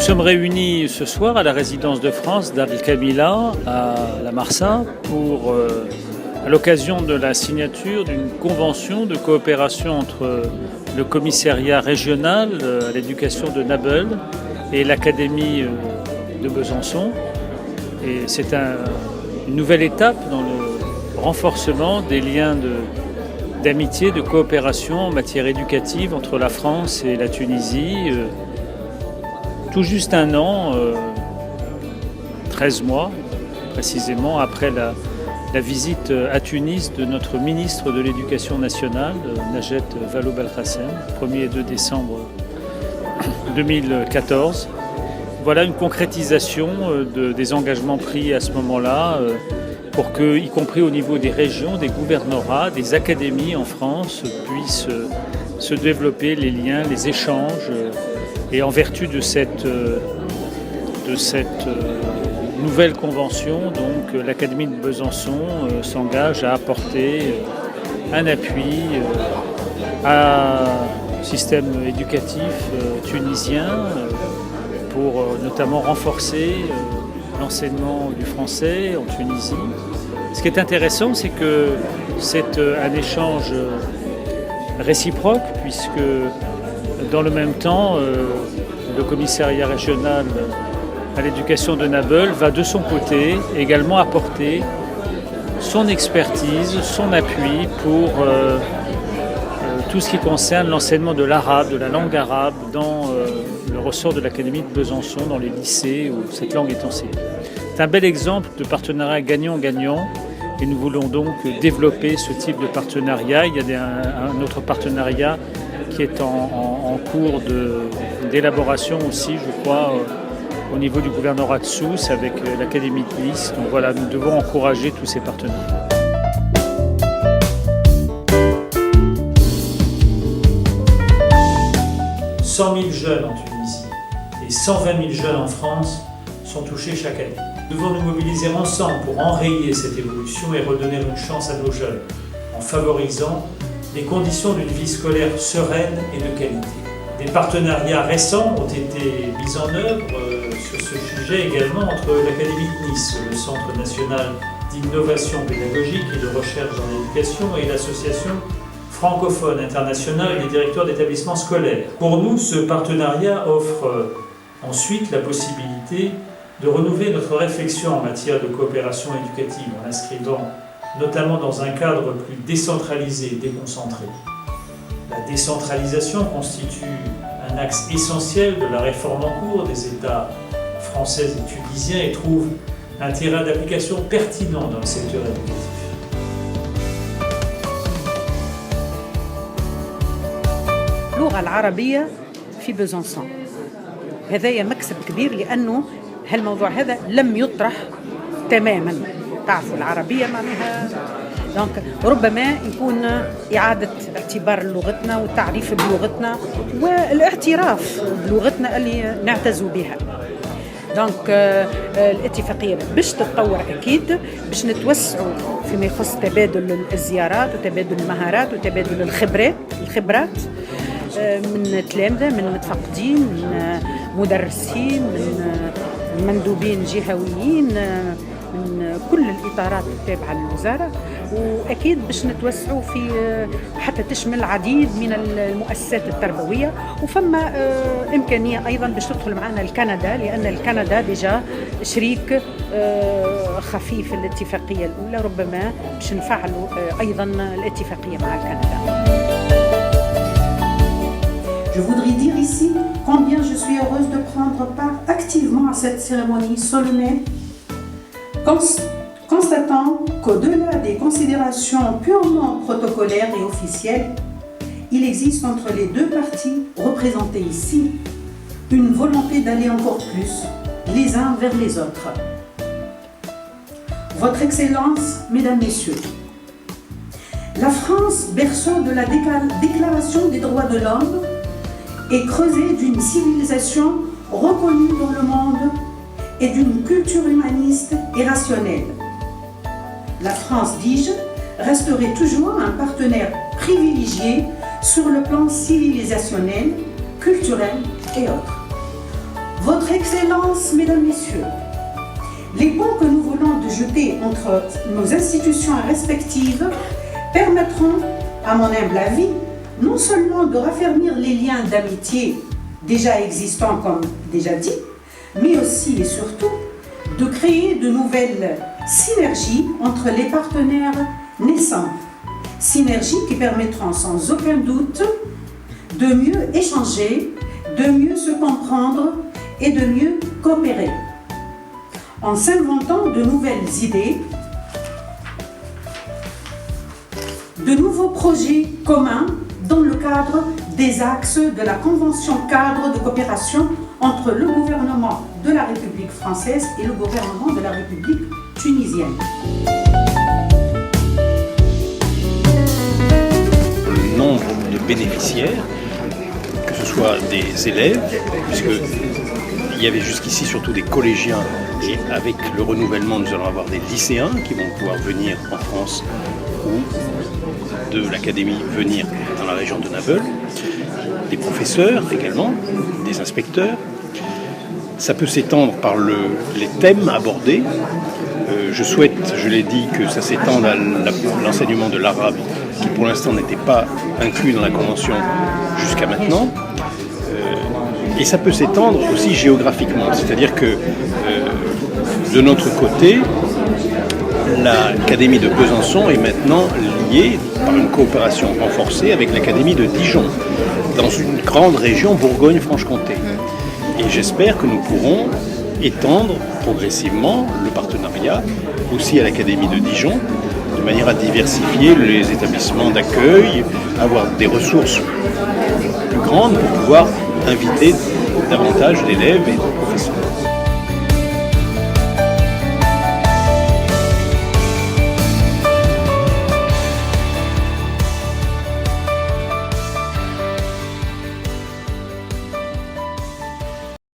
sommes réunis ce soir à la résidence de France Dar el Kamila à la Marsa pour, à l'occasion de la signature d'une convention de coopération entre le commissariat régional à l'éducation de Nabeul et l'Académie de Besançon. Et c'est une nouvelle étape dans le renforcement des liens d'amitié, de coopération en matière éducative entre la France et la Tunisie. Tout juste un an, 13 mois précisément, après la visite à Tunis de notre ministre de l'Éducation nationale, Najat Vallaud-Belkacem, 1er et 2 décembre 2014. Voilà une concrétisation des engagements pris à ce moment-là pour que, y compris au niveau des régions, des gouvernorats, des académies en France, puissent se développer les liens, les échanges. Et en vertu de cette nouvelle convention, donc l'Académie de Besançon s'engage à apporter un appui au système éducatif tunisien pour notamment renforcer l'enseignement du français en Tunisie. Ce qui est intéressant, c'est que c'est un échange réciproque, puisque dans le même temps, le commissariat régional à l'éducation de Nabeul va de son côté également apporter son expertise, son appui pour tout ce qui concerne l'enseignement de l'arabe, de la langue arabe dans le ressort de l'Académie de Besançon, dans les lycées où cette langue est enseignée. C'est un bel exemple de partenariat gagnant-gagnant et nous voulons donc développer ce type de partenariat. Il y a un autre partenariat qui est en cours d'élaboration aussi, je crois, au niveau du gouvernorat de Sousse avec l'Académie de Nice. Donc voilà, nous devons encourager tous ces partenariats. « 100 000 jeunes en Tunisie et 120 000 jeunes en France sont touchés chaque année. Nous devons nous mobiliser ensemble pour enrayer cette évolution et redonner une chance à nos jeunes en favorisant les conditions d'une vie scolaire sereine et de qualité. Des partenariats récents ont été mis en œuvre sur ce sujet également entre l'Académie de Nice, le Centre national d'innovation pédagogique et de recherche dans l'éducation et l'association francophone internationale des directeurs d'établissements scolaires. Pour nous, ce partenariat offre ensuite la possibilité de renouveler notre réflexion en matière de coopération éducative en inscrivant notamment dans un cadre plus décentralisé et déconcentré. La décentralisation constitue un axe essentiel de la réforme en cours des États français et tunisiens et trouve un terrain d'application pertinent dans le secteur éducatif. اللغة العربية في بيزونسون هذايا مكسب كبير لأنه هالموضوع هذا لم يطرح تماماً. تعرفوا العربية معناها دونك ربما يكون إعادة اعتبار لغتنا والتعريف بلغتنا والاعتراف بلغتنا اللي نعتز بها. دونك الاتفاقية باش تتطور أكيد باش نتوسعوا فيما يخص تبادل الزيارات وتبادل المهارات وتبادل الخبرات من تلامذة، من متفقدين، من مدرسين، من مندوبين جهويين، من كل الإطارات التابعة للوزارة، وأكيد باش نتوسعوا في حتى تشمل العديد من المؤسسات التربوية، وفما إمكانية أيضا باش تدخل معنا الكندا، لأن الكندا ديجا شريك خفيف في الاتفاقية الأولى، ربما باش نفعلوا أيضا الاتفاقية مع الكندا. Je voudrais dire ici combien je suis heureuse de prendre part activement à cette cérémonie solennelle, constatant qu'au-delà des considérations purement protocolaires et officielles, il existe entre les deux parties représentées ici une volonté d'aller encore plus les uns vers les autres. Votre Excellence, Mesdames, Messieurs, la France, berceau de la Déclaration des droits de l'homme, et creuset d'une civilisation reconnue dans le monde et d'une culture humaniste et rationnelle. La France, dis-je, resterait toujours un partenaire privilégié sur le plan civilisationnel, culturel et autres. Votre Excellence, Mesdames, Messieurs, les ponts que nous venons de jeter entre nos institutions respectives permettront, à mon humble avis, non seulement de raffermir les liens d'amitié déjà existants, comme déjà dit, mais aussi et surtout de créer de nouvelles synergies entre les partenaires naissants. Synergies qui permettront sans aucun doute de mieux échanger, de mieux se comprendre et de mieux coopérer. En s'inventant de nouvelles idées, de nouveaux projets communs dans le cadre des axes de la Convention cadre de coopération entre le gouvernement de la République française et le gouvernement de la République tunisienne. Le nombre de bénéficiaires, que ce soit des élèves, puisqu'il y avait jusqu'ici surtout des collégiens, et avec le renouvellement, nous allons avoir des lycéens qui vont pouvoir venir en France ou de l'académie venir dans la région de Nabeul, des professeurs également, des inspecteurs. Ça peut s'étendre par les thèmes abordés. Je souhaite, je l'ai dit, que ça s'étende à l'enseignement de l'arabe, qui pour l'instant n'était pas inclus dans la Convention jusqu'à maintenant. Et ça peut s'étendre aussi géographiquement, c'est-à-dire que de notre côté, l'Académie de Besançon est maintenant liée par une coopération renforcée avec l'Académie de Dijon, dans une grande région Bourgogne-Franche-Comté. Et j'espère que nous pourrons étendre progressivement le partenariat aussi à l'Académie de Dijon, de manière à diversifier les établissements d'accueil, avoir des ressources plus grandes pour pouvoir inviter davantage d'élèves et de professeurs.